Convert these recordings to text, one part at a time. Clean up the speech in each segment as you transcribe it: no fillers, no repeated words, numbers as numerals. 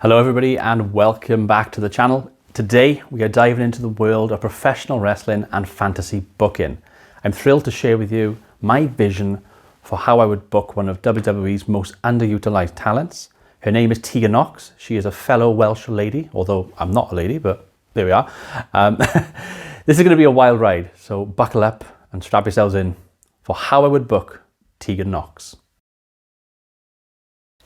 Hello everybody and welcome back to the channel. Today we are diving into the world of professional wrestling and fantasy booking. I'm thrilled to share with you my vision for how I would book one of WWE's most underutilized talents. Her name is Tegan Nox. She is a fellow Welsh lady, although I'm not a lady, but there we are. This is going to be a wild ride, so buckle up and strap yourselves in for how I would book Tegan Nox.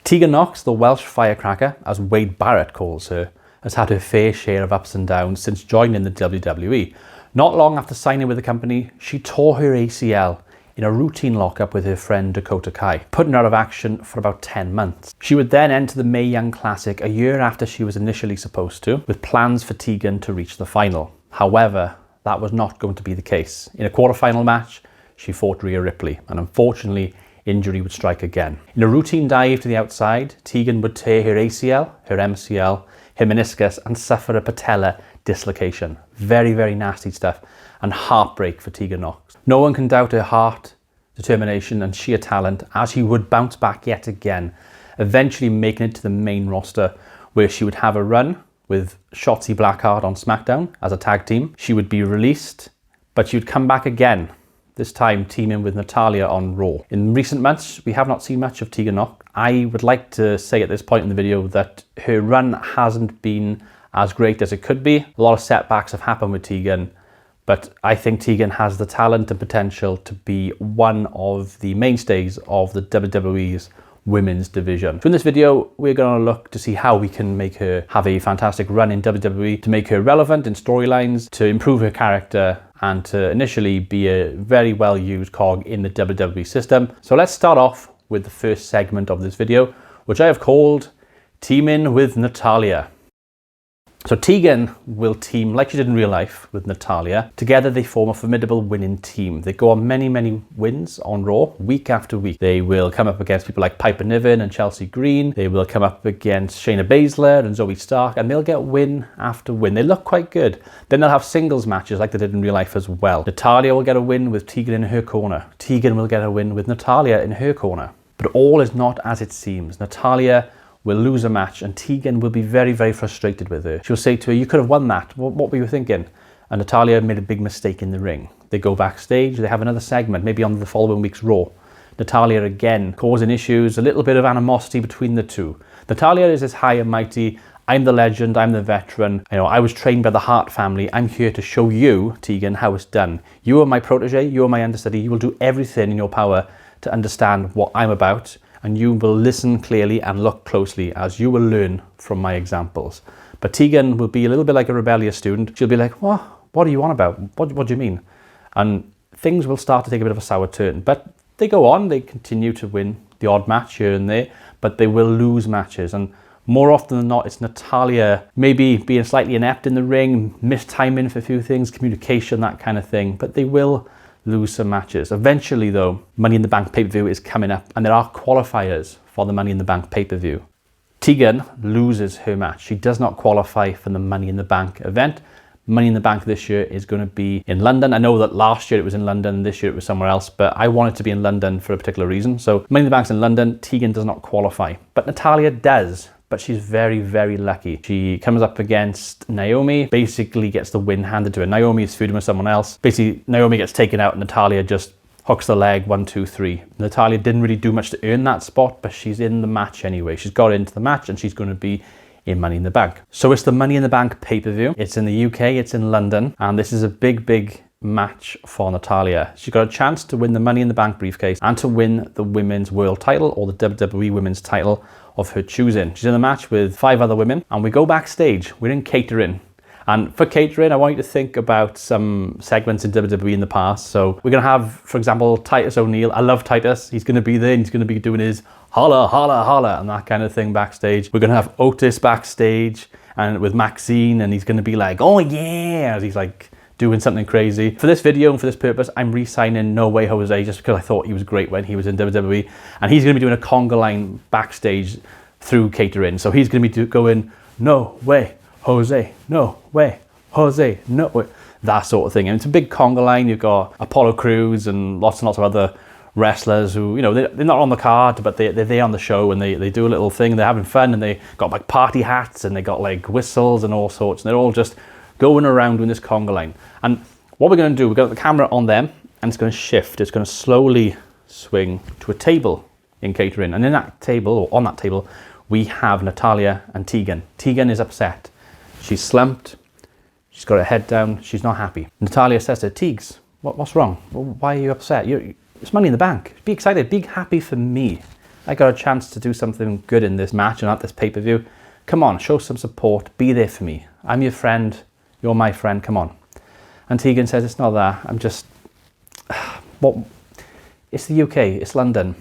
Tegan Nox, the Welsh firecracker, as Wade Barrett calls her, has had her fair share of ups and downs since joining the WWE. Not long after signing with the company, she tore her ACL in a routine lockup with her friend Dakota Kai, putting her out of action for about 10 months. She would then enter the Mae Young Classic a year after she was initially supposed to, with plans for Tegan to reach the final. However, that was not going to be the case. In a quarterfinal match, she fought Rhea Ripley, and unfortunately, injury would strike again. In a routine dive to the outside, Tegan would tear her ACL, her MCL, her meniscus and suffer a patella dislocation. Very, very nasty stuff and heartbreak for Tegan Nox. No one can doubt her heart, determination and sheer talent as she would bounce back yet again, eventually making it to the main roster where she would have a run with Shotzi Blackheart on SmackDown as a tag team. She would be released, but she would come back again, this time teaming with Natalya on Raw. In recent months, we have not seen much of Tegan Nox. I would like to say at this point in the video that her run hasn't been as great as it could be. A lot of setbacks have happened with Tegan, but I think Tegan has the talent and potential to be one of the mainstays of the WWE's women's division. So in this video, we're going to look to see how we can make her have a fantastic run in WWE, to make her relevant in storylines, to improve her character, and to initially be a very well used cog in the WWE system. So let's start off with the first segment of this video, which I have called Teaming with Natalya. So Tegan will team, like she did in real life, with Natalya. Together they form a formidable winning team. They go on many, many wins on Raw, week after week. They will come up against people like Piper Niven and Chelsea Green. They will come up against Shayna Baszler and Zoe Stark, and they'll get win after win. They look quite good. Then they'll have singles matches like they did in real life as well. Natalya will get a win with Tegan in her corner. Tegan will get a win with Natalya in her corner. But all is not as it seems. Natalya will lose a match and Tegan will be very, very frustrated with her. She'll say to her, "You could have won that. What were you thinking?" And Natalya made a big mistake in the ring. They go backstage, they have another segment, maybe on the following week's Raw. Natalya again causing issues, a little bit of animosity between the two. Natalya is this high and mighty, "I'm the legend, I'm the veteran. I was trained by the Hart family. I'm here to show you, Tegan, how it's done. You are my protege, you are my understudy. You will do everything in your power to understand what I'm about. And you will listen clearly and look closely as you will learn from my examples." But Tegan will be a little bit like a rebellious student. She'll be like, "What are you on about? What do you mean?" And things will start to take a bit of a sour turn. But they go on, they continue to win the odd match here and there, but they will lose matches. And more often than not, it's Natalya maybe being slightly inept in the ring, mistiming for a few things, communication, that kind of thing. But they will lose some matches. Eventually though, Money in the Bank pay-per-view is coming up and there are qualifiers for the Money in the Bank pay-per-view. Tegan loses her match. She does not qualify for the Money in the Bank event. Money in the Bank this year is going to be in London. I know that last year it was in London, this year it was somewhere else, but I want it to be in London for a particular reason. So Money in the Bank's in London, Tegan does not qualify, but Natalya does. But she's very, very lucky. She comes up against Naomi, basically gets the win handed to her. Naomi is feuding with someone else. Basically, Naomi gets taken out and Natalya just hooks the leg, 1, 2, 3. Natalya didn't really do much to earn that spot, but she's in the match anyway. She's got into the match and she's going to be in Money in the Bank. So it's the Money in the Bank pay-per-view. It's in the UK, it's in London, and this is a big, big match for Natalya. She's got a chance to win the Money in the Bank briefcase and to win the women's world title or the WWE women's title of her choosing. She's in a match with 5 other women and we go backstage. We're in catering. And for catering, I want you to think about some segments in WWE in the past. So we're going to have, for example, Titus O'Neil. I love Titus. He's going to be there and he's going to be doing his holla, holla, holla and that kind of thing backstage. We're going to have Otis backstage and with Maxine and he's going to be like, "Oh yeah," as he's like doing something crazy. For this video and for this purpose, I'm re-signing No Way Jose just because I thought he was great when he was in WWE. And he's going to be doing a conga line backstage through catering. So he's going to be going, "No way, Jose, no way, Jose, no way." That sort of thing. And it's a big conga line. You've got Apollo Crews and lots of other wrestlers who, you know, they're not on the card, but they're there on the show, and they do a little thing, they're having fun, and they got like party hats, and they got like whistles and all sorts, and they're all just going around with this conga line. And what we're going to do, we've got the camera on them, and it's going to shift. It's going to slowly swing to a table in catering, and in that table, or on that table, we have Natalya and Tegan. Tegan is upset. She's slumped. She's got her head down. She's not happy. Natalya says to her, Teags, what's wrong? Why are you upset? It's Money in the Bank. Be excited. Be happy for me. I got a chance to do something good in this match and at this pay-per-view. Come on, show some support. Be there for me. I'm your friend. You're my friend. Come on. And Tegan says, it's not that. I'm just... It's the UK. It's London.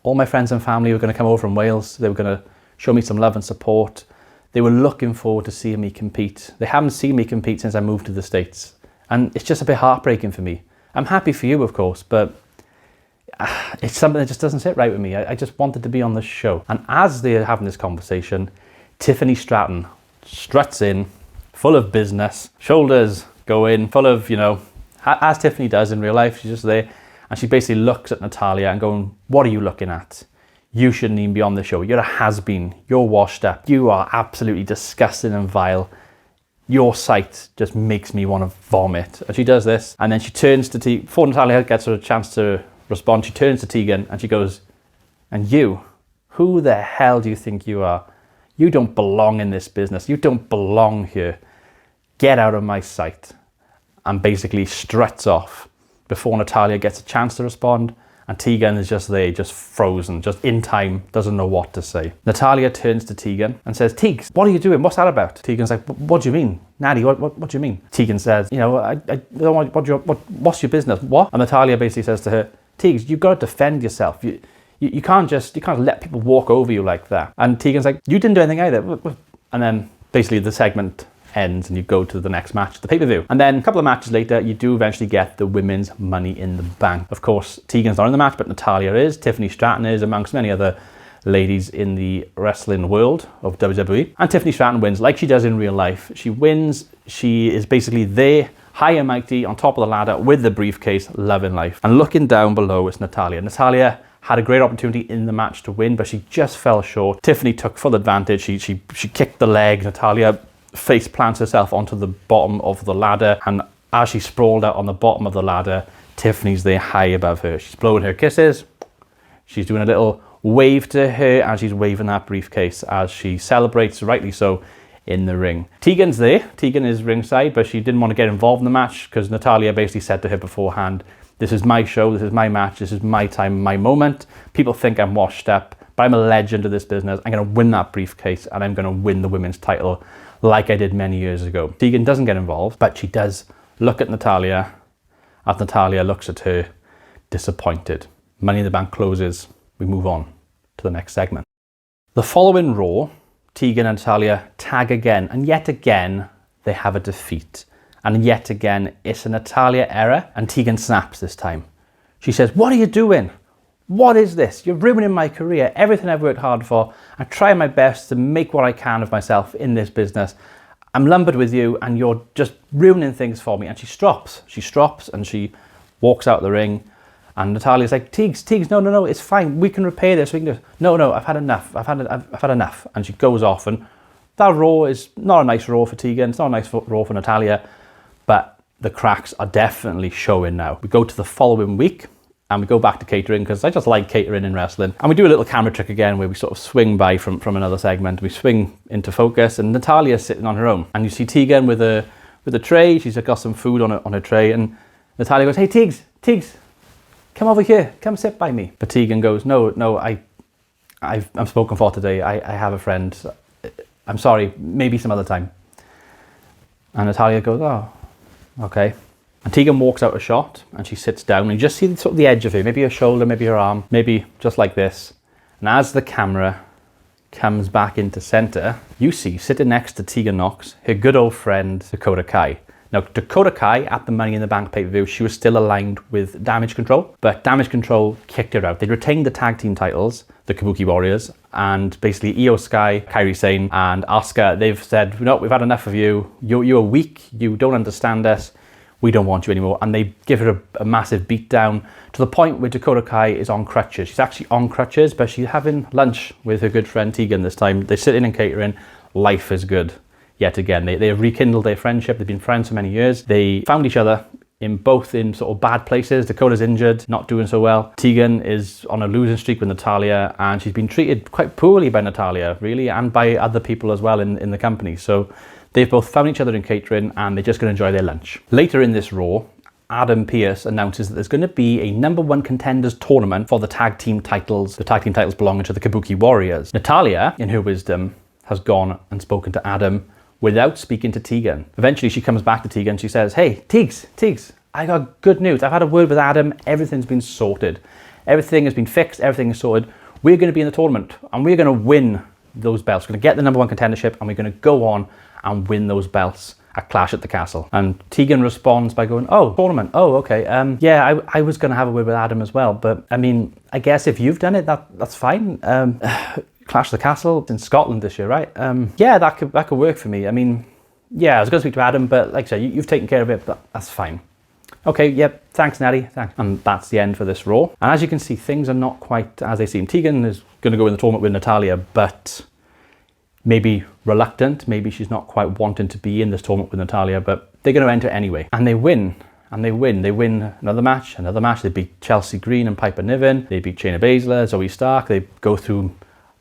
All my friends and family were going to come over from Wales. They were going to show me some love and support. They were looking forward to seeing me compete. They haven't seen me compete since I moved to the States. And it's just a bit heartbreaking for me. I'm happy for you, of course, but it's something that just doesn't sit right with me. I just wanted to be on the show. And as they're having this conversation, Tiffany Stratton struts in, full of business, shoulders go in, full of, you know, as Tiffany does in real life. She's just there. And she basically looks at Natalya and going, what are you looking at? You shouldn't even be on the show. You're a has-been. You're washed up. You are absolutely disgusting and vile. Your sight just makes me want to vomit. And she does this. And then she turns to Tegan. Before Natalya gets her a chance to respond, she turns to Tegan and she goes, and you, who the hell do you think you are? You don't belong in this business. You don't belong here. Get out of my sight. And basically struts off before Natalya gets a chance to respond. And Tegan is just there, just frozen, just in time, doesn't know what to say. Natalya turns to Tegan and says, Teags, what are you doing? What's that about? Tegan's like, what do you mean? Natty, what do you mean? Tegan says, you know, I don't want, what's your business? What? And Natalya basically says to her, Teags, you've got to defend yourself. You can't let people walk over you like that. And Tegan's like, you didn't do anything either. And then basically the segment ends and you go to the next match, the pay-per-view. And then a couple of matches later, you do eventually get the women's Money in the Bank. Of course, Tegan's not in the match, but Natalya is, Tiffany Stratton is, amongst many other ladies in the wrestling world of WWE. And Tiffany Stratton wins like she does in real life. She wins. She is basically there, high and mighty, on top of the ladder with the briefcase, loving life. And looking down below, it's Natalya. Natalya had a great opportunity in the match to win, but she just fell short. Tiffany took full advantage. She kicked the leg. Natalya face plants herself onto the bottom of the ladder, and as she sprawled out on the bottom of the ladder, Tiffany's there high above her. She's blowing her kisses. She's doing a little wave to her as she's waving that briefcase as she celebrates, rightly so, in the ring. Tegan's there. Tegan is ringside, but she didn't want to get involved in the match because Natalya basically said to her beforehand, this is my show, this is my match, this is my time, my moment. People think I'm washed up, but I'm a legend of this business. I'm going to win that briefcase and I'm going to win the women's title like I did many years ago. Tegan doesn't get involved, but she does look at Natalya as Natalya looks at her, disappointed. Money in the Bank closes. We move on to the next segment. The following Raw, Tegan and Natalya tag again, and yet again, they have a defeat. And yet again, it's a Natalya error, and Tegan snaps this time. She says, what are you doing? What is this? You're ruining my career, everything I've worked hard for. I try my best to make what I can of myself in this business. I'm lumbered with you and you're just ruining things for me. And she strops. She strops and she walks out the ring. And Natalya's like, Teags, no, it's fine. We can repair this. We can do this. No, I've had enough. I've had enough. And she goes off. And that Raw is not a nice Raw for Tegan. It's not a nice Raw for Natalya. But the cracks are definitely showing now. We go to the following week. And we go back to catering because I just like catering in wrestling. And we do a little camera trick again where we sort of swing by from another segment. We swing into focus and Natalya's sitting on her own. And you see Tegan with a tray. She's got some food on her tray. And Natalya goes, hey, Teags, come over here. Come sit by me. But Tegan goes, no, I'm spoken for today. I have a friend. I'm sorry, maybe some other time. And Natalya goes, oh, okay. And Tegan walks out a shot and she sits down and you just see sort of the edge of her, maybe her shoulder, maybe her arm, maybe just like this. And as the camera comes back into center, you see sitting next to Tegan Nox, her good old friend, Dakota Kai. Now, Dakota Kai at the Money in the Bank pay-per-view, she was still aligned with Damage Control, but Damage Control kicked her out. They retained the tag team titles, the Kabuki Warriors, and basically Io Sky, Kairi Sane, and Asuka, they've said, no, we've had enough of you. You're weak. You don't understand us. we don't want you anymore. And they give her a massive beat down to the point where Dakota Kai is on crutches. She's actually on crutches, but she's having lunch with her good friend Tegan this time. They're sitting in catering. Life is good. Yet again, they have rekindled their friendship. They've been friends for many years. They found each other both in sort of bad places. Dakota's injured, not doing so well. Tegan is on a losing streak with Natalya, and she's been treated quite poorly by Natalya, really, and by other people as well in the company. So they've both found each other in catering, and they're just going to enjoy their lunch. Later in this Raw, Adam Pearce announces that there's going to be a #1 contenders tournament for the tag team titles. The tag team titles belonging to the Kabuki Warriors. Natalya, in her wisdom, has gone and spoken to Adam without speaking to Tegan. Eventually she comes back to Tegan. She says, "Hey, Tegs, I got good news. I've had a word with Adam. Everything's been sorted. Everything has been fixed. Everything is sorted. We're going to be in the tournament and we're going to win those belts. We're going to get the #1 contendership and we're going to go on and win those belts at Clash at the Castle." And Tegan responds by going, "Oh, tournament. Oh, okay. Yeah, I was going to have a word with Adam as well. But I mean, I guess if you've done it, that's fine. Clash at the Castle, it's in Scotland this year, right? Yeah, that could work for me. I mean, yeah, I was going to speak to Adam, but like I said, you've taken care of it, but that's fine. Okay, yep, thanks, Natty, thanks." And that's the end for this Raw. And as you can see, things are not quite as they seem. Tegan is going to go in the tournament with Natalya, but maybe reluctant. Maybe she's not quite wanting to be in this tournament with Natalya, but they're going to enter anyway. And they win. And they win. They win another match. They beat Chelsea Green and Piper Niven. They beat Shayna Baszler, Zoe Stark. They go through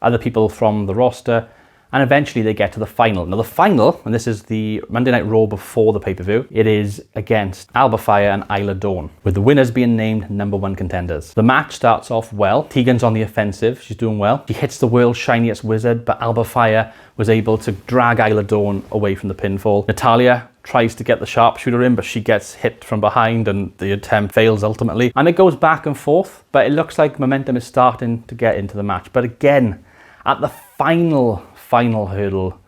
other people from the roster, and eventually they get to the final. Now the final, and this is the Monday Night Raw before the pay-per-view, it is against Alba Fyre and Isla Dawn, with the winners being named #1 contenders. The match starts off well. Tegan's on the offensive. She's doing well. She hits the world's shiniest wizard, but Alba Fyre was able to drag Isla Dawn away from the pinfall. Natalya tries to get the sharpshooter in, but she gets hit from behind and the attempt fails ultimately. And it goes back and forth, but it looks like momentum is starting to get into the match. But again, at the final hurdle,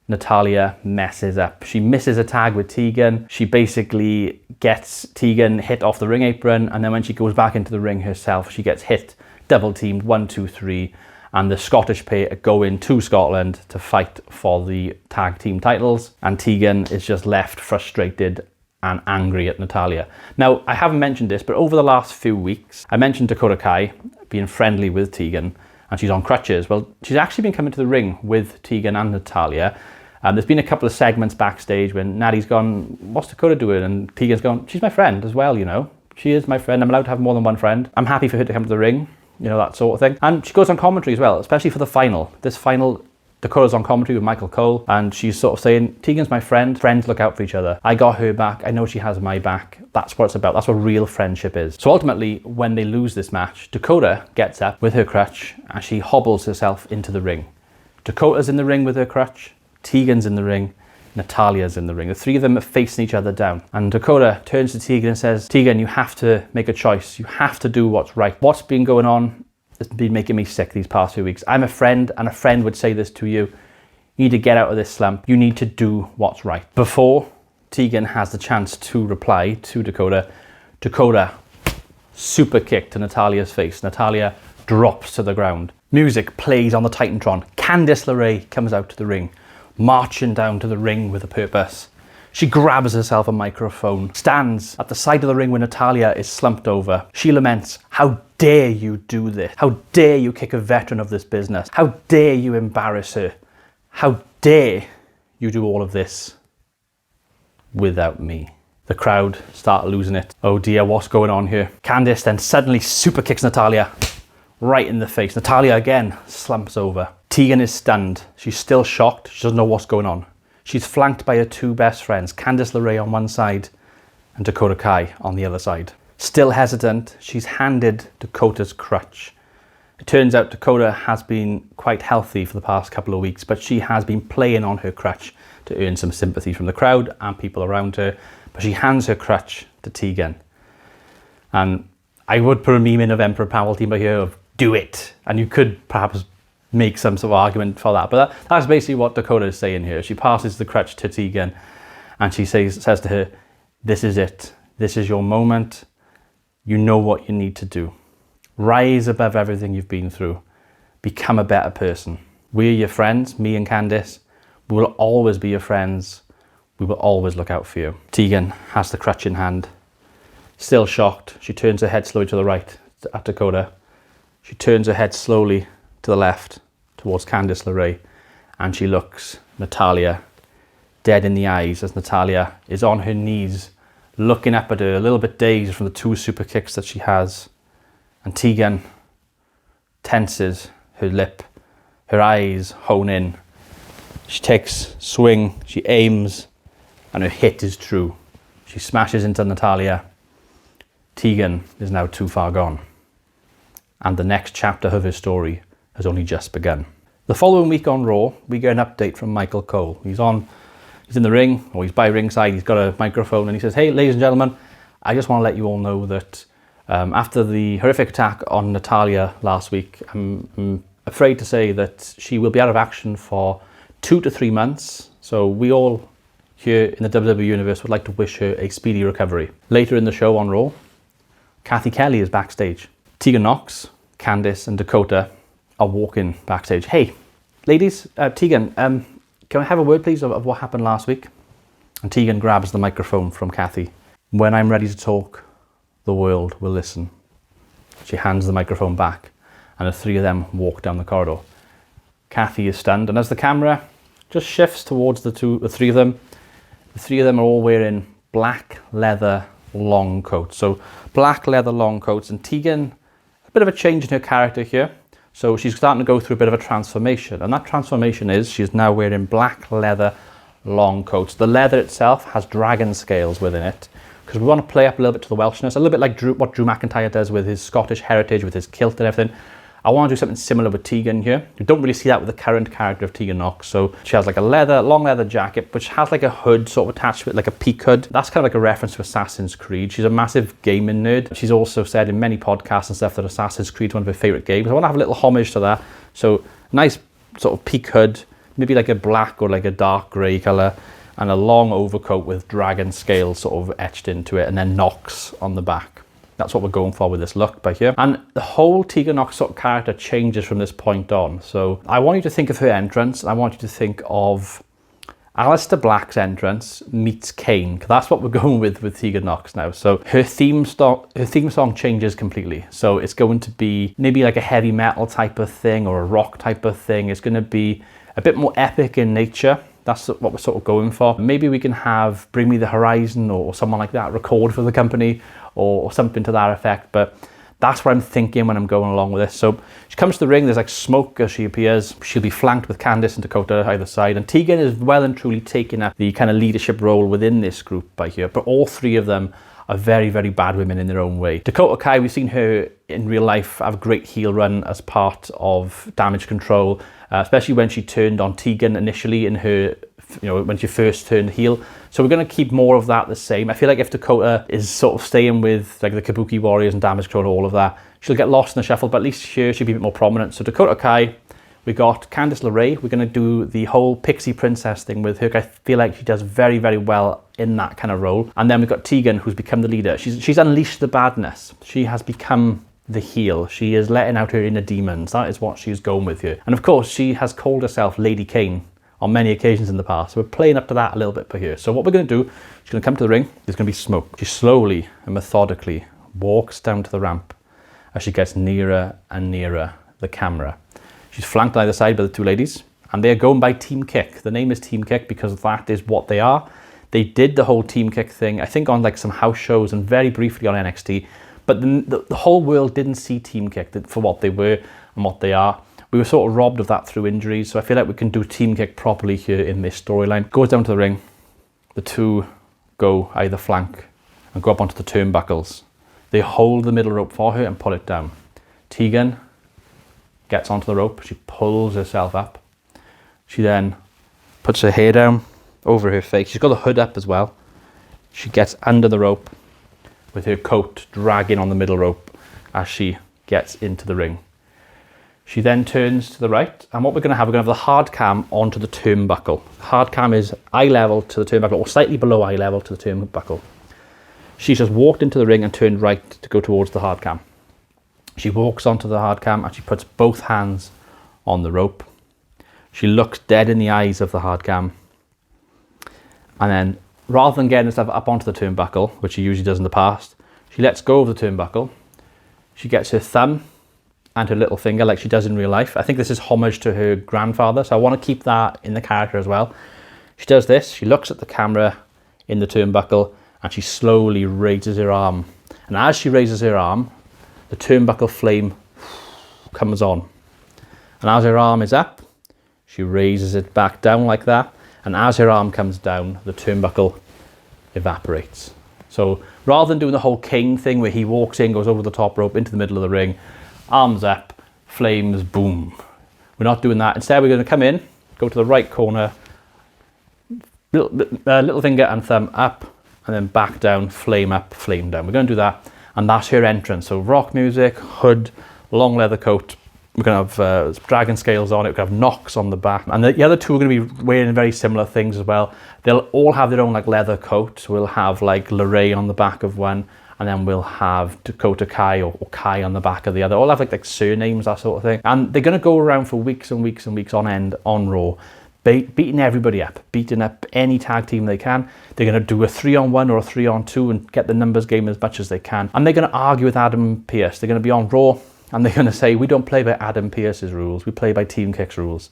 Natalya messes up. She misses a tag with Tegan. She basically gets Tegan hit off the ring apron, and then when she goes back into the ring herself, she gets hit, double teamed, 1, 2, 3, and the Scottish pair go into Scotland to fight for the tag team titles, and Tegan is just left frustrated and angry at Natalya. Now, I haven't mentioned this, but over the last few weeks, I mentioned Dakota Kai being friendly with Tegan, and she's on crutches. Well, she's actually been coming to the ring with Tegan and Natalya. There's been a couple of segments backstage when Natty's gone, "What's Dakota doing?" And Tegan's gone, "She's my friend as well, you know. She is my friend. I'm allowed to have more than one friend. I'm happy for her to come to the ring," you know, that sort of thing. And she goes on commentary as well, especially for the final. This final, Dakota's on commentary with Michael Cole, and she's sort of saying, "Tegan's my friend. Friends look out for each other. I got her back. I know she has my back." That's what it's about. That's what real friendship is. So ultimately, when they lose this match, Dakota gets up with her crutch and she hobbles herself into the ring. Dakota's in the ring with her crutch. Tegan's in the ring. Natalya's in the ring. The three of them are facing each other down. And Dakota turns to Tegan and says, "Tegan, you have to make a choice. You have to do what's right. What's been going on has been making me sick these past few weeks. I'm a friend, and a friend would say this to you. You need to get out of this slump. You need to do what's right." Before Tegan has the chance to reply to Dakota, Dakota super kick to Natalya's face. Natalya drops to the ground. Music plays on the Titantron. Candice LeRae comes out to the ring, marching down to the ring with a purpose. She grabs herself a microphone, stands at the side of the ring where Natalya is slumped over. She laments, "How dare you do this? How dare you kick a veteran of this business? How dare you embarrass her? How dare you do all of this without me?" The crowd start losing it. Oh dear, what's going on here? Candice then suddenly super kicks Natalya right in the face. Natalya again slumps over. Tegan is stunned. She's still shocked. She doesn't know what's going on. She's flanked by her two best friends, Candice LeRae on one side and Dakota Kai on the other side. Still hesitant, she's handed Dakota's crutch. It turns out Dakota has been quite healthy for the past couple of weeks, but she has been playing on her crutch to earn some sympathy from the crowd and people around her. But she hands her crutch to Tegan. And I would put a meme in of Emperor Palpatine here of "do it." And you could perhaps make some sort of argument for that. But that's basically what Dakota is saying here. She passes the crutch to Tegan and she says to her, "This is it. This is your moment. You know what you need to do. Rise above everything you've been through. Become a better person. We're your friends, me and Candice. We will always be your friends. We will always look out for you. Tegan has the crutch in hand. Still shocked, she turns her head slowly to the right at Dakota. She turns her head slowly to the left towards Candice LeRae, and she looks Natalya dead in the eyes as Natalya is on her knees looking up at her, a little bit dazed from the 2 super kicks that she has. And Tegan tenses her lip, her eyes hone in. She takes swing, she aims, and her hit is true. She smashes into Natalya. Tegan is now too far gone, and the next chapter of her story has only just begun. The following week on Raw, we get an update from Michael Cole. He's in the ring, or he's by ringside, he's got a microphone, and he says, "Hey, ladies and gentlemen, I just want to let you all know that after the horrific attack on Natalya last week, I'm afraid to say that she will be out of action for 2 to 3 months. So we all here in the WWE Universe would like to wish her a speedy recovery." Later in the show on Raw, Kathy Kelly is backstage. Tegan Nox, Candice and Dakota are walking backstage. "Hey, ladies, Tegan, can I have a word please of what happened last week?" And Tegan grabs the microphone from Kathy. "When I'm ready to talk, the world will listen." She hands the microphone back, and the 3 of them walk down the corridor. Kathy is stunned, and as the camera just shifts towards the 3 of them, the 3 of them are all wearing black leather long coats. So black leather long coats, and Tegan, a bit of a change in her character here. So she's starting to go through a bit of a transformation, and that transformation is she's now wearing black leather long coats. The leather itself has dragon scales within it, because we want to play up a little bit to the Welshness, a little bit like what Drew McIntyre does with his Scottish heritage, with his kilt and everything. I want to do something similar with Tegan here. You don't really see that with the current character of Tegan Nox. So she has like a long leather jacket, which has like a hood sort of attached to it, like a peak hood. That's kind of like a reference to Assassin's Creed. She's a massive gaming nerd. She's also said in many podcasts and stuff that Assassin's Creed is one of her favorite games. I want to have a little homage to that. So nice sort of peak hood, maybe like a black or like a dark grey colour, and a long overcoat with dragon scales sort of etched into it, and then Nox on the back. That's what we're going for with this look by here. And the whole Tegan Nox sort of character changes from this point on. So I want you to think of her entrance, and I want you to think of Aleister Black's entrance meets Kane. That's what we're going with Tegan Nox now. So her theme song changes completely. So it's going to be maybe like a heavy metal type of thing or a rock type of thing. It's going to be a bit more epic in nature. That's what we're sort of going for. Maybe we can have Bring Me the Horizon or someone like that record for the company or something to that effect. But that's what I'm thinking when I'm going along with this. So she comes to the ring, there's like smoke as she appears. She'll be flanked with Candice and Dakota either side. And Tegan is well and truly taking up the kind of leadership role within this group by here. But all 3 of them are very, very bad women in their own way. Dakota Kai, we've seen her in real life have a great heel run as part of Damage Control, especially when she turned on Tegan initially in her, when she first turned heel. So we're going to keep more of that the same. I feel like if Dakota is sort of staying with like the Kabuki Warriors and Damage Control and all of that, she'll get lost in the shuffle, but at least here she'll be a bit more prominent. So Dakota Kai, we got Candice LeRae. We're going to do the whole Pixie Princess thing with her. I feel like she does very, very well in that kind of role. And then we've got Tegan, who's become the leader. She's unleashed the badness. She has become the heel. She is letting out her inner demons. That is what she's going with here. And of course, she has called herself Lady Kane on many occasions in the past. So we're playing up to that a little bit per here. So what we're going to do, she's going to come to the ring. There's going to be smoke. She slowly and methodically walks down to the ramp as she gets nearer and nearer the camera. She's flanked on either side by the 2 ladies, and they're going by Team Kick. The name is Team Kick because that is what they are. They did the whole Team Kick thing, I think on like some house shows and very briefly on NXT, but the whole world didn't see Team Kick for what they were and what they are. We were sort of robbed of that through injuries, so I feel like we can do Team Kick properly here in this storyline. Goes down to the ring, the 2 go either flank and go up onto the turnbuckles. They hold the middle rope for her and pull it down. Tegan gets onto the rope, she pulls herself up. She then puts her hair down over her face. She's got the hood up as well. She gets under the rope with her coat dragging on the middle rope as she gets into the ring. She then turns to the right, and what we're going to have the hard cam onto the turnbuckle. Hard cam is eye level to the turnbuckle, or slightly below eye level to the turnbuckle. She's just walked into the ring and turned right to go towards the hard cam. She walks onto the hard cam and she puts both hands on the rope. She looks dead in the eyes of the hard cam. And then rather than getting stuff up onto the turnbuckle, which she usually does in the past, she lets go of the turnbuckle. She gets her thumb and her little finger like she does in real life. I think this is homage to her grandfather, so I want to keep that in the character as well. She does this, she looks at the camera in the turnbuckle, and she slowly raises her arm. And as she raises her arm, the turnbuckle flame comes on. And as her arm is up, she raises it back down like that. And as her arm comes down, the turnbuckle evaporates. So rather than doing the whole King thing where he walks in, goes over the top rope into the middle of the ring, arms up, flames, boom. We're not doing that. Instead, we're going to come in, go to the right corner, little finger and thumb up, and then back down, flame up, flame down. We're going to do that, and that's her entrance. So rock music, hood, long leather coat. We're going to have dragon scales on it. We're going to have Nox on the back. And the other two are going to be wearing very similar things as well. They'll all have their own like leather coat. We'll have like Lorraine on the back of one, and then we'll have Dakota Kai or Kai on the back of the other. All have like surnames, that sort of thing. And they're going to go around for weeks and weeks and weeks on end on Raw, beating everybody up, beating up any tag team they can. They're going to do a 3-on-1 or a 3-on-2 and get the numbers game as much as they can. And they're going to argue with Adam Pearce. They're going to be on Raw, and they're going to say, we don't play by Adam Pearce's rules, we play by Team Kick's rules.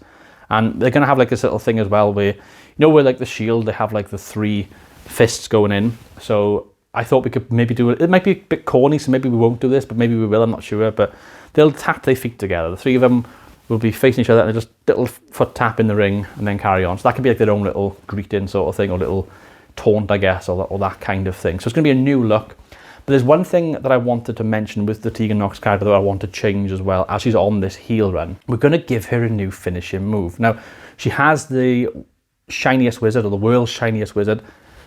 And they're going to have like this little thing as well where, where like the Shield, they have like the 3 fists going in. So I thought we could maybe do it. It might be a bit corny, so maybe we won't do this, but maybe we will, I'm not sure. But they'll tap their feet together. The 3 of them will be facing each other and just little foot tap in the ring and then carry on. So that could be like their own little greeting sort of thing, or little taunt, I guess, or that kind of thing. So it's going to be a new look. But there's one thing that I wanted to mention with the Tegan Nox character that I want to change as well as she's on this heel run. We're going to give her a new finishing move. Now, she has the shiniest wizard, or the world's shiniest wizard.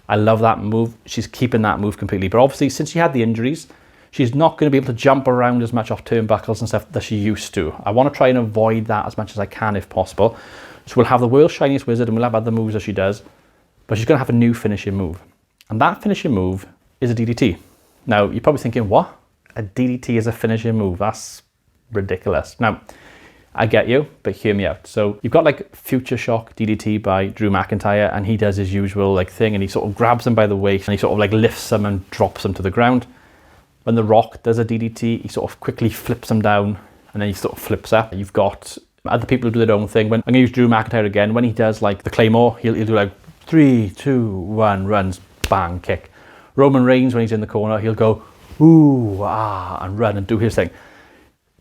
I love that move. She's keeping that move completely. But obviously, since she had the injuries, she's not going to be able to jump around as much off turnbuckles and stuff that she used to. I want to try and avoid that as much as I can if possible. So we'll have the world's shiniest wizard and we'll have other moves as she does. But she's going to have a new finishing move. And that finishing move is a DDT. Now, you're probably thinking, what? A DDT is a finishing move? That's ridiculous. Now, I get you, but hear me out. So you've got like Future Shock DDT by Drew McIntyre, and he does his usual like thing, and he sort of grabs them by the waist and he sort of like lifts them and drops them to the ground. When The Rock does a DDT, he sort of quickly flips them down and then he sort of flips up. You've got other people who do their own thing. I'm going to use Drew McIntyre again. When he does like the Claymore, he'll do like 3, 2, 1, runs, bang, kick. Roman Reigns, when he's in the corner, he'll go, ooh, ah, and run and do his thing.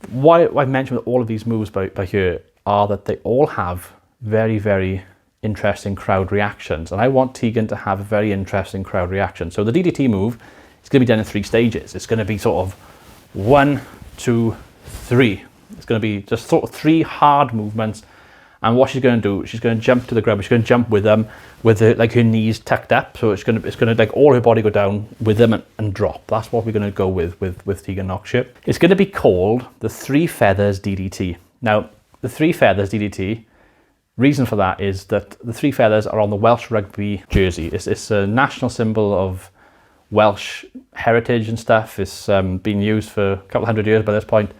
What I mentioned with all of these moves by her are that they all have very, very interesting crowd reactions. And I want Tegan to have a very interesting crowd reaction. So the DDT move, it's going to be done in 3 stages. It's going to be sort of 1, 2, 3. It's going to be just sort of 3 hard movements. And what she's going to do, she's going to jump to the ground. She's going to jump with them, with her knees tucked up. So it's going to like all her body go down with them and drop. That's what we're going to go with Tegan Nox here. It's going to be called the 3 Feathers DDT. Now, the 3 Feathers DDT, reason for that is that the 3 feathers are on the Welsh rugby jersey. It's a national symbol of Welsh heritage and stuff. It's been used for a couple hundred years by this point.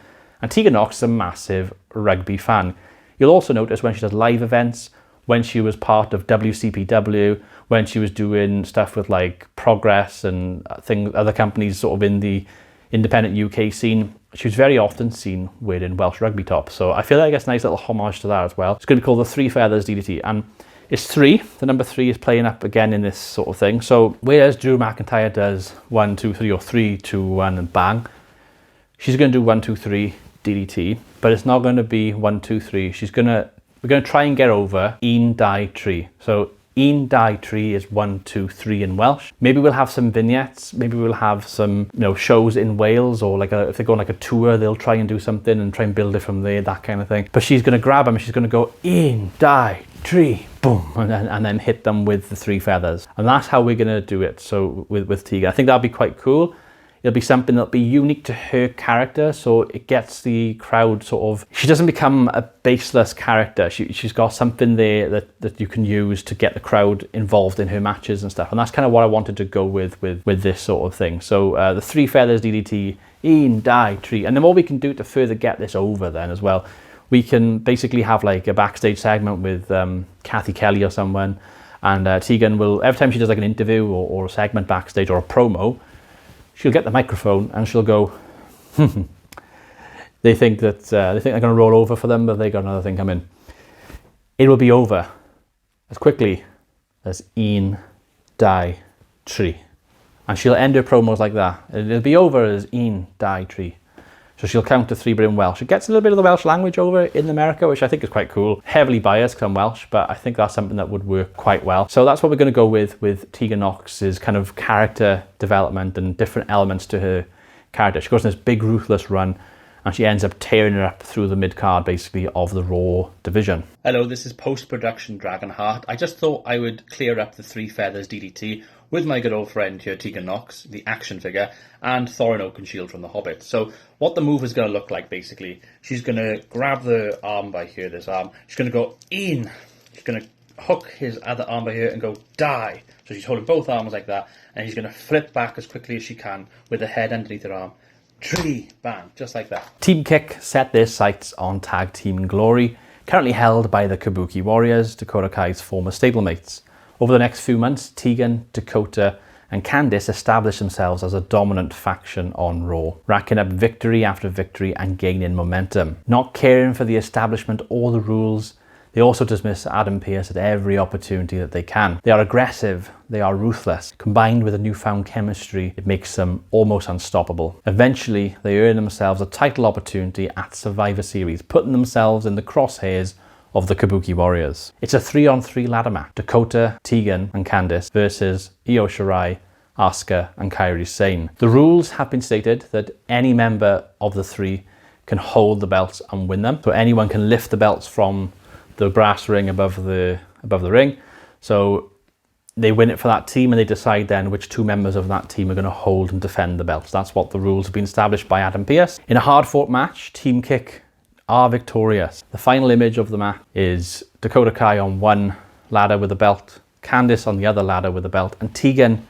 And Tegan Nox is a massive rugby fan. You'll also notice when she does live events, when she was part of WCPW, when she was doing stuff with like Progress and other companies sort of in the independent UK scene, she was very often seen wearing Welsh rugby tops. So I feel like it's a nice little homage to that as well. It's going to be called the 3 Feathers DDT. And it's 3. The number 3 is playing up again in this sort of thing. So whereas Drew McIntyre does 1, 2, 3, or 3, 2, 1, and bang, she's going to do 1, 2, 3 DDT, but it's not going to be 1, 2, 3. We're going to try and get over Un, Dau, Tri. So Un, Dau, Tri is 1, 2, 3 in Welsh. Maybe we'll have some vignettes. Maybe we'll have some shows in Wales, or like if they go on like a tour, they'll try and do something and try and build it from there, that kind of thing. But she's going to grab them and she's going to go Un, Dau, Tri, boom, and then hit them with the 3 feathers. And that's how we're going to do it. So with Tegan, I think that'll be quite cool. It'll be something that'll be unique to her character, so it gets the crowd sort of... She doesn't become a baseless character. She's got something there that you can use to get the crowd involved in her matches and stuff. And that's kind of what I wanted to go with this sort of thing. So the 3 feathers DDT, Un, Dau, Tri. And then what we can do to further get this over then as well, we can basically have like a backstage segment with Kathy Kelly or someone, And Tegan will, every time she does like an interview or a segment backstage or a promo, she'll get the microphone and she'll go, they think they're going to roll over for them, but they got another thing coming. It will be over as quickly as un, dau, tri. And she'll end her promos like that. It'll be over as un, dau, tri. So she'll count to 3, but in Welsh. It gets a little bit of the Welsh language over in America, which I think is quite cool. Heavily biased because I'm Welsh, but I think that's something that would work quite well. So that's what we're going to go with Tegan Nox's kind of character development and different elements to her character. She goes on this big ruthless run, and she ends up tearing it up through the mid-card, basically, of the Raw division. Hello, this is post-production Dragonheart. I just thought I would clear up the 3 feathers DDT with my good old friend here, Tegan Nox, the action figure, and Thorin Oakenshield from The Hobbit. So what the move is going to look like, basically, she's going to grab the arm by here, this arm. She's going to go in. She's going to hook his other arm by here and go die. So she's holding both arms like that, and she's going to flip back as quickly as she can with the head underneath her arm. Tree, bang, just like that. Team Kick set their sights on Tag Team Glory, currently held by the Kabuki Warriors, Dakota Kai's former stablemates. Over the next few months, Tegan, Dakota, and Candice established themselves as a dominant faction on Raw, racking up victory after victory and gaining momentum. Not caring for the establishment or the rules, they also dismiss Adam Pearce at every opportunity that they can. They are aggressive, they are ruthless. Combined with a newfound chemistry, it makes them almost unstoppable. Eventually, they earn themselves a title opportunity at Survivor Series, putting themselves in the crosshairs of the Kabuki Warriors. It's a 3-on-3 ladder match. Dakota, Tegan, and Candice versus Io Shirai, Asuka, and Kairi Sane. The rules have been stated that any member of the 3 can hold the belts and win them. So anyone can lift the belts from the brass ring above the ring. So they win it for that team, and they decide then which 2 members of that team are going to hold and defend the belts. That's what the rules have been established by Adam Pearce. In a hard-fought match, Team Kick are victorious. The final image of the match is Dakota Kai on one ladder with a belt, Candice on the other ladder with a belt, and Tegan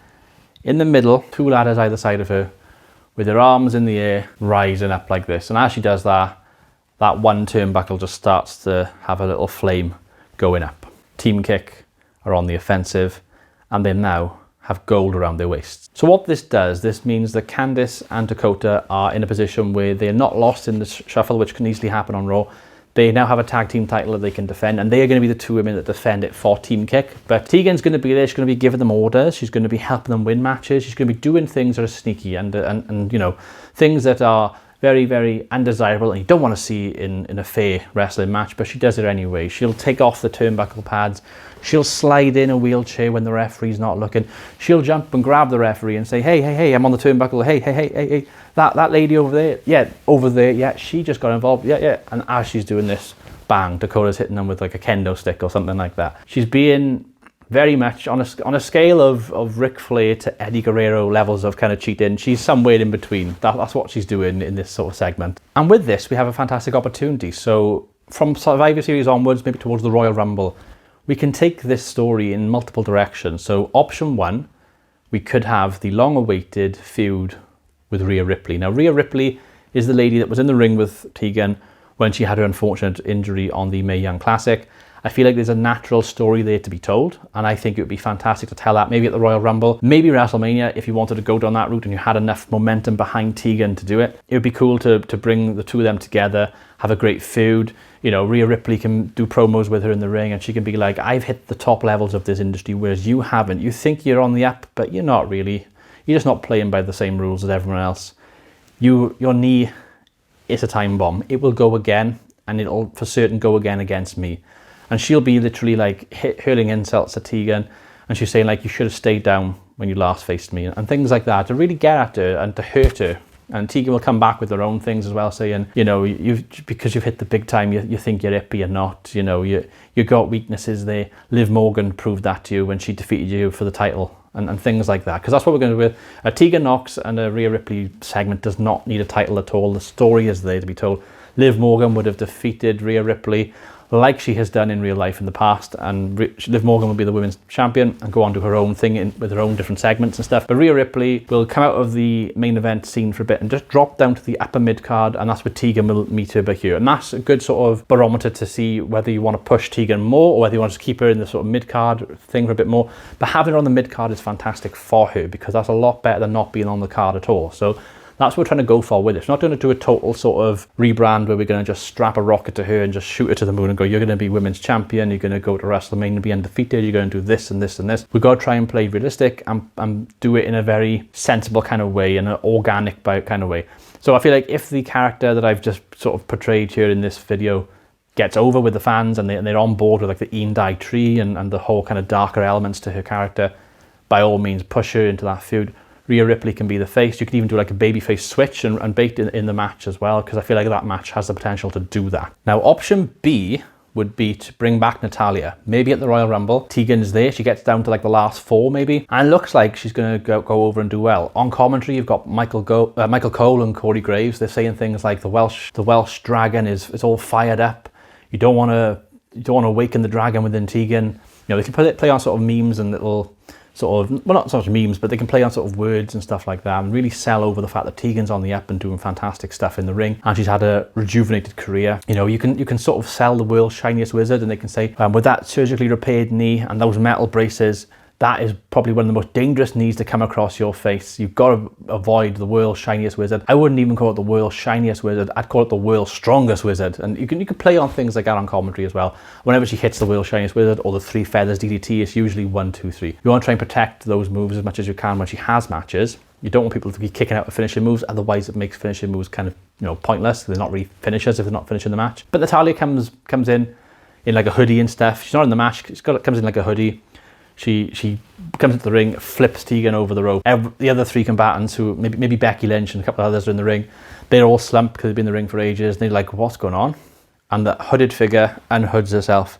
in the middle, 2 ladders either side of her, with her arms in the air, rising up like this. And as she does that, that one turnbuckle just starts to have a little flame going up. Team Kick are on the offensive, and they now have gold around their waists. So what this does, this means that Candice and Dakota are in a position where they're not lost in the shuffle, which can easily happen on Raw. They now have a tag team title that they can defend, and they are going to be the 2 women that defend it for Team Kick. But Tegan's going to be there, she's going to be giving them orders, she's going to be helping them win matches, she's going to be doing things that are sneaky and you know, things that are very, very undesirable and you don't want to see in a fair wrestling match, but she does it anyway. She'll take off the turnbuckle pads, she'll slide in a wheelchair when the referee's not looking, she'll jump and grab the referee and say, hey, I'm on the turnbuckle, hey, that lady over there, yeah, she just got involved, yeah. And as she's doing this, bang, Dakota's hitting them with like a kendo stick or something like that. She's being very much on a scale of Ric Flair to Eddie Guerrero levels of kind of cheating. She's somewhere in between. That's what she's doing in this sort of segment. And with this, we have a fantastic opportunity. So from Survivor Series onwards, maybe towards the Royal Rumble, we can take this story in multiple directions. So option 1, we could have the long-awaited feud with Rhea Ripley. Now, Rhea Ripley is the lady that was in the ring with Tegan when she had her unfortunate injury on the Mae Young Classic. I feel like there's a natural story there to be told, and I think it would be fantastic to tell that maybe at the Royal Rumble, maybe WrestleMania if you wanted to go down that route and you had enough momentum behind Tegan to do it. It would be cool to bring the 2 of them together, have a great feud. You know, Rhea Ripley can do promos with her in the ring and she can be like, I've hit the top levels of this industry, whereas you haven't. You think you're on the up, but you're not really. You're just not playing by the same rules as everyone else. Your knee is a time bomb. It will go again, and it'll for certain go again against me. And she'll be literally like hurling insults at Tegan, and she's saying like, you should have stayed down when you last faced me, and things like that, to really get at her and to hurt her. And Tegan will come back with her own things as well, saying, you know, because you've hit the big time, you think you're it, but you're not. You know, you got weaknesses there. Liv Morgan proved that to you when she defeated you for the title, and things like that. Because that's what we're going to do with a Tegan Nox and a Rhea Ripley segment. Does not need a title at all. The story is there to be told. Liv Morgan would have defeated Rhea Ripley like she has done in real life in the past, and Liv Morgan will be the women's champion and go on to her own thing with her own different segments and stuff. But Rhea Ripley will come out of the main event scene for a bit and just drop down to the upper mid card, and that's where Tegan will meet her back here. And that's a good sort of barometer to see whether you want to push Tegan more or whether you want to just keep her in the sort of mid card thing for a bit more. But having her on the mid card is fantastic for her, because that's a lot better than not being on the card at all. So that's what we're trying to go for with it. We're not going to do a total sort of rebrand where we're going to just strap a rocket to her and just shoot her to the moon and go, you're going to be women's champion, you're going to go to WrestleMania and be undefeated, you're going to do this and this and this. We've got to try and play realistic and do it in a very sensible kind of way, in an organic kind of way. So I feel like if the character that I've just sort of portrayed here in this video gets over with the fans and they're on board with like the Ian Dye tree and the whole kind of darker elements to her character, by all means push her into that feud. Rhea Ripley can be the face. You can even do like a babyface switch and bait in the match as well, because I feel like that match has the potential to do that. Now, option B would be to bring back Natalya, maybe at the Royal Rumble. Tegan's there, she gets down to like the last 4 maybe, and looks like she's going to go over and do well. On commentary, you've got Michael Cole and Corey Graves. They're saying things like the Welsh dragon is all fired up. You don't want to awaken the dragon within Tegan. You know, they can play on sort of memes and little sort of, well, not so much memes, but they can play on sort of words and stuff like that and really sell over the fact that Tegan's on the up and doing fantastic stuff in the ring, and she's had a rejuvenated career. You know, you can sort of sell the world's shiniest wizard, and they can say, with that surgically repaired knee and those metal braces, that is probably one of the most dangerous knees to come across your face. You've got to avoid the world's shiniest wizard. I wouldn't even call it the world's shiniest wizard. I'd call it the world's strongest wizard. And you can play on things like that on commentary as well. Whenever she hits the world's shiniest wizard or the 3 feathers DDT, it's usually 1, 2, 3. You want to try and protect those moves as much as you can when she has matches. You don't want people to be kicking out of finishing moves, otherwise it makes finishing moves kind of, you know, pointless. They're not really finishers if they're not finishing the match. But Natalya comes in like a hoodie and stuff. She's not in the match. Comes in like a hoodie. She comes into the ring, flips Tegan over the rope. The other 3 combatants, who maybe Becky Lynch and a couple of others are in the ring, they're all slumped because they've been in the ring for ages. And they're like, what's going on? And the hooded figure unhoods herself,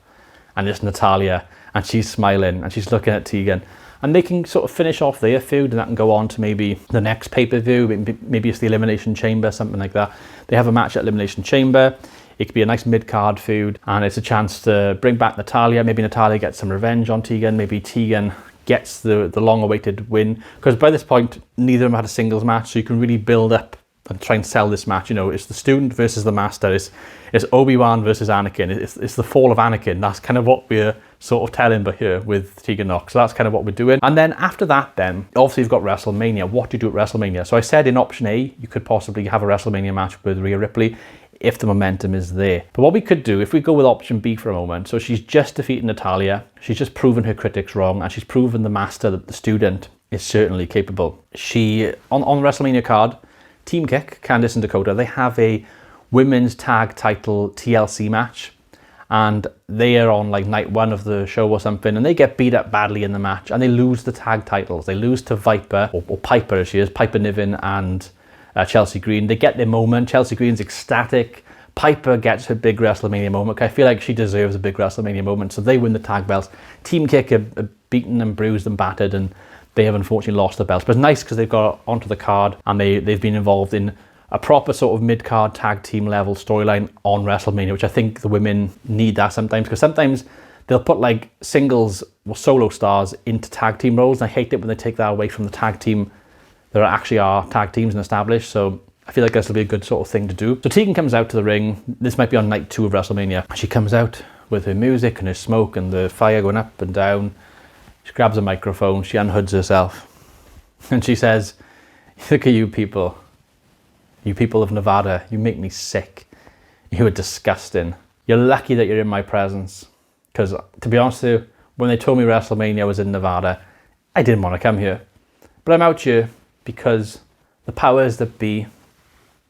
and it's Natalya, and she's smiling and she's looking at Tegan. And they can sort of finish off their feud, and that can go on to maybe the next pay-per-view. Maybe it's the Elimination Chamber, something like that. They have a match at Elimination Chamber. It could be a nice mid-card feud, and it's a chance to bring back Natalya. Maybe Natalya gets some revenge on Tegan. Maybe Tegan gets the long-awaited win, because by this point, neither of them had a singles match, so you can really build up and try and sell this match. You know, it's the student versus the master. It's Obi-Wan versus Anakin. It's the fall of Anakin. That's kind of what we're sort of telling but here with Tegan Nox. So that's kind of what we're doing. And then after that, then obviously you've got WrestleMania. What do you do at WrestleMania? So I said in option A, you could possibly have a WrestleMania match with Rhea Ripley if the momentum is there. But what we could do, if we go with option B for a moment, so she's just defeated Natalya, she's just proven her critics wrong, and she's proven the master that the student is certainly capable. She, on the WrestleMania card, Team Kick, Candice and Dakota, they have a women's tag title TLC match, and they are on like night 1 of the show or something, and they get beat up badly in the match, and they lose the tag titles. They lose to Viper, or Piper as she is, Piper Niven and Chelsea Green. They get their moment. Chelsea Green's ecstatic. Piper gets her big WrestleMania moment. I feel like she deserves a big WrestleMania moment, so they win the tag belts. Team Kick are beaten and bruised and battered, and they have unfortunately lost the belts. But it's nice because they've got onto the card, and they've been involved in a proper sort of mid-card tag team level storyline on WrestleMania, which I think the women need that sometimes, because sometimes they'll put like singles or solo stars into tag team roles, and I hate it when they take that away from the tag team. There actually are tag teams and established, so I feel like this will be a good sort of thing to do. So Tegan comes out to the ring. This might be on night 2 of WrestleMania. She comes out with her music and her smoke and the fire going up and down. She grabs a microphone, she unhoods herself, and she says, look at you people of Nevada, you make me sick. You are disgusting. You're lucky that you're in my presence. Because to be honest with you, when they told me WrestleMania was in Nevada, I didn't want to come here. But I'm out here because the powers that be,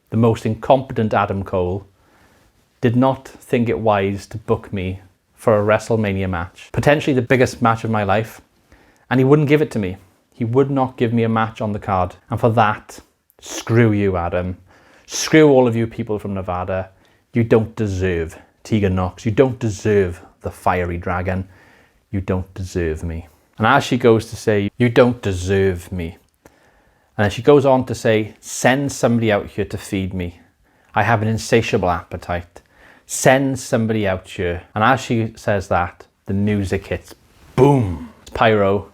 the most incompetent Adam Cole, did not think it wise to book me for a WrestleMania match. Potentially the biggest match of my life. And he wouldn't give it to me. He would not give me a match on the card. And for that, screw you, Adam. Screw all of you people from Nevada. You don't deserve Tegan Nox. You don't deserve the fiery dragon. You don't deserve me. And as she goes to say, you don't deserve me. And then she goes on to say, send somebody out here to feed me. I have an insatiable appetite. sends somebody out here. And as she says that, the music hits. Boom! Pyro.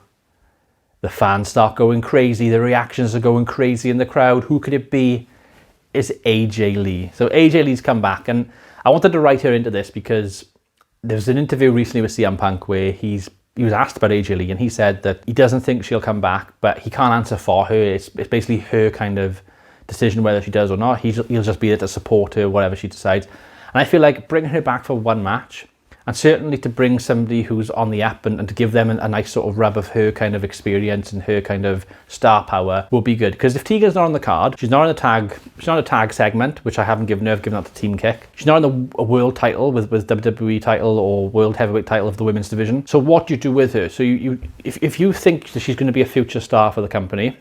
The fans start going crazy. The reactions are going crazy in the crowd. Who could it be? It's AJ Lee. So AJ Lee's come back, and I wanted to write her into this because there was an interview recently with CM Punk where he was asked about AJ Lee, and he said that he doesn't think she'll come back, but he can't answer for her. It's basically her kind of decision whether she does or not. He'll just be there to support her, whatever she decides. And I feel like bringing her back for one match, and certainly to bring somebody who's on the up and to give them a nice sort of rub of her kind of experience and her kind of star power will be good. Because if Tegan's not on the card, she's not on a tag segment, which I haven't given her. I've given that to Team Kick. She's not on a world title with WWE title or world heavyweight title of the women's division. So what do you do with her? So if you think that she's going to be a future star for the company,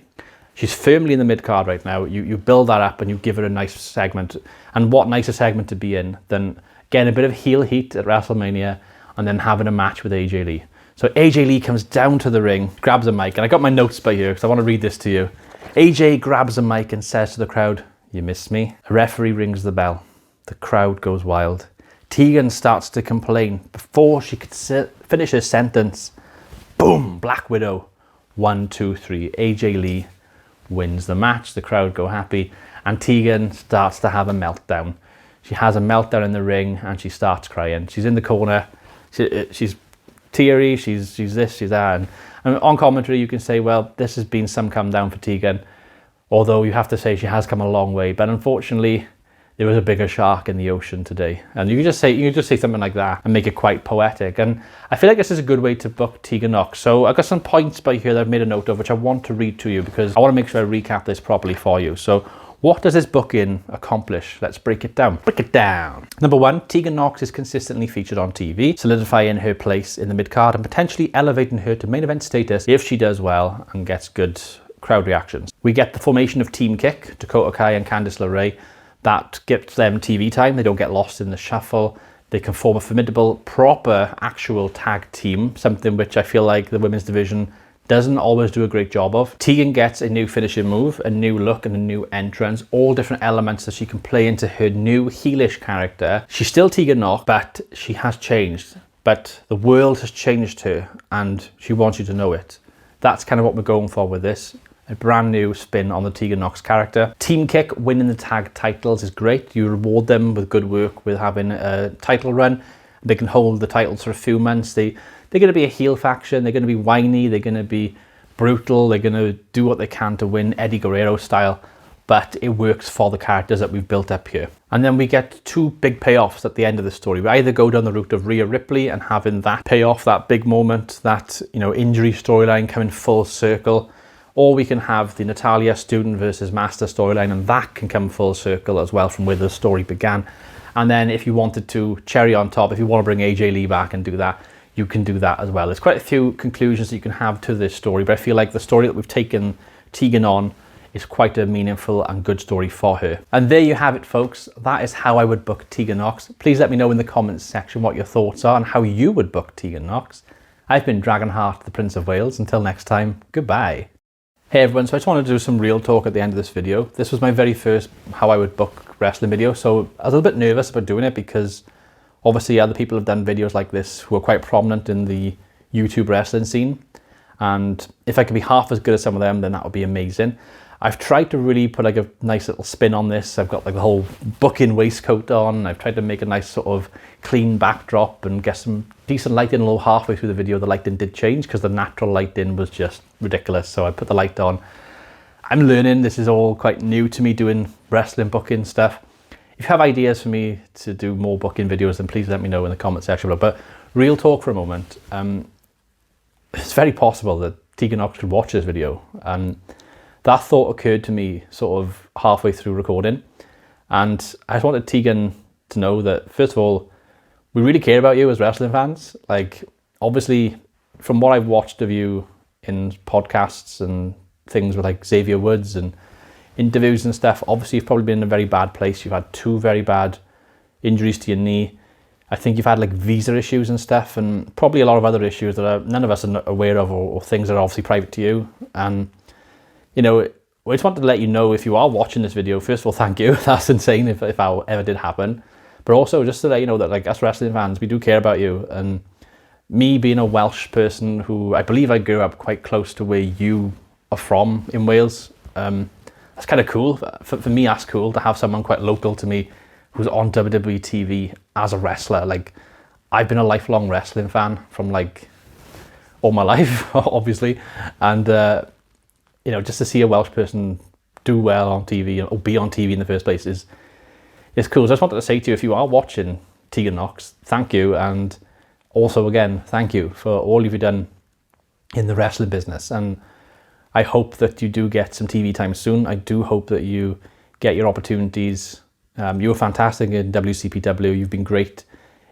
she's firmly in the mid card right now. You build that up and you give her a nice segment. And what nicer segment to be in than getting a bit of heel heat at WrestleMania and then having a match with AJ Lee. So AJ Lee comes down to the ring, grabs a mic, and I got my notes by here because I want to read this to you. AJ grabs a mic and says to the crowd, "You missed me." A referee rings the bell. The crowd goes wild. Tegan starts to complain. Before she could finish her sentence, boom, Black Widow. 1, 2, 3. AJ Lee wins the match. The crowd go happy, and Tegan starts to have a meltdown. She has a meltdown in the ring and she starts crying. She's in the corner. She's teary. She's this, she's that. And on commentary, you can say, well, this has been some come down for Tegan. Although you have to say she has come a long way. But unfortunately, there was a bigger shark in the ocean today. And you can just say something like that and make it quite poetic. And I feel like this is a good way to book Tegan Nox. So I've got some points by here that I've made a note of, which I want to read to you because I want to make sure I recap this properly for you. So what does this booking accomplish? Let's break it down. Break it down. Number 1, Tegan Nox is consistently featured on TV, solidifying her place in the mid-card and potentially elevating her to main event status if she does well and gets good crowd reactions. We get the formation of Team Kick, Dakota Kai and Candice LeRae. That gives them TV time. They don't get lost in the shuffle. They can form a formidable, proper, actual tag team, something which I feel like the women's division doesn't always do a great job of. Tegan gets a new finishing move, a new look and a new entrance, all different elements that she can play into her new heelish character. She's still Tegan Nox, but she has changed. But the world has changed her and she wants you to know it. That's kind of what we're going for with this. A brand new spin on the Tegan Nox character. Team Kick winning the tag titles is great. You reward them with good work with having a title run. They can hold the titles for a few months. They're going to be a heel faction. They're going to be whiny. They're going to be brutal. They're going to do what they can to win Eddie Guerrero style. But it works for the characters that we've built up here. And then we get 2 big payoffs at the end of the story. We either go down the route of Rhea Ripley and having that payoff, that big moment, that injury storyline coming full circle, or we can have the Natalya student versus master storyline, and that can come full circle as well from where the story began. And then if you wanted to, cherry on top, if you want to bring AJ Lee back and do that, you can do that as well. There's quite a few conclusions that you can have to this story, but I feel like the story that we've taken Tegan on is quite a meaningful and good story for her. And there you have it, folks. That is how I would book Tegan Nox. Please let me know in the comments section what your thoughts are and how you would book Tegan Nox. I've been Dragonheart, the Prince of Wales. Until next time, goodbye. Hey everyone, so I just wanted to do some real talk at the end of this video. This was my very first how I would book wrestling video, so I was a little bit nervous about doing it because obviously other people have done videos like this who are quite prominent in the YouTube wrestling scene, and if I could be half as good as some of them, then that would be amazing. I've tried to really put like a nice little spin on this. I've got like the whole booking waistcoat on. I've tried to make a nice sort of clean backdrop and get some decent lighting, although halfway through the video the lighting did change because the natural lighting was just ridiculous, so I put the light on. I'm learning. This is all quite new to me, doing wrestling booking stuff. If you have ideas for me to do more booking videos, then please let me know in the comment section below. But real talk for a moment, it's very possible that Tegan Nox could watch this video, and that thought occurred to me sort of halfway through recording. And I just wanted Tegan to know that, first of all, we really care about you as wrestling fans. Like, obviously, from what I've watched of you in podcasts and things with like Xavier Woods and interviews and stuff, obviously you've probably been in a very bad place. You've had 2 very bad injuries to your knee. I think you've had like visa issues and stuff, and probably a lot of other issues that none of us are aware of, or things that are obviously private to you. And we just wanted to let you know, if you are watching this video, first of all, thank you. That's insane if I ever did happen. But also just to let you know that like us wrestling fans, we do care about you. And me being a Welsh person who I believe I grew up quite close to where you are from in Wales, that's kind of cool. For me, that's cool to have someone quite local to me who's on WWE TV as a wrestler. Like, I've been a lifelong wrestling fan from like all my life, obviously. And, you know, just to see a Welsh person do well on TV or be on TV in the first place is cool. So I just wanted to say to you, if you are watching Tegan Nox, thank you. And also, again, thank you for all you've done in the wrestling business. And I hope that you do get some TV time soon. I do hope that you get your opportunities. You were fantastic in WCPW. You've been great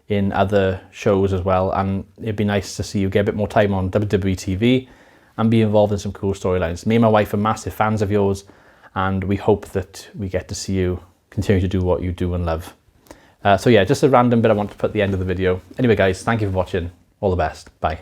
in other shows as well. And it'd be nice to see you get a bit more time on WWE TV and be involved in some cool storylines. Me and my wife are massive fans of yours, and we hope that we get to see you continue to do what you do and love. So yeah, just a random bit I want to put at the end of the video. Anyway, guys, thank you for watching. All the best. Bye.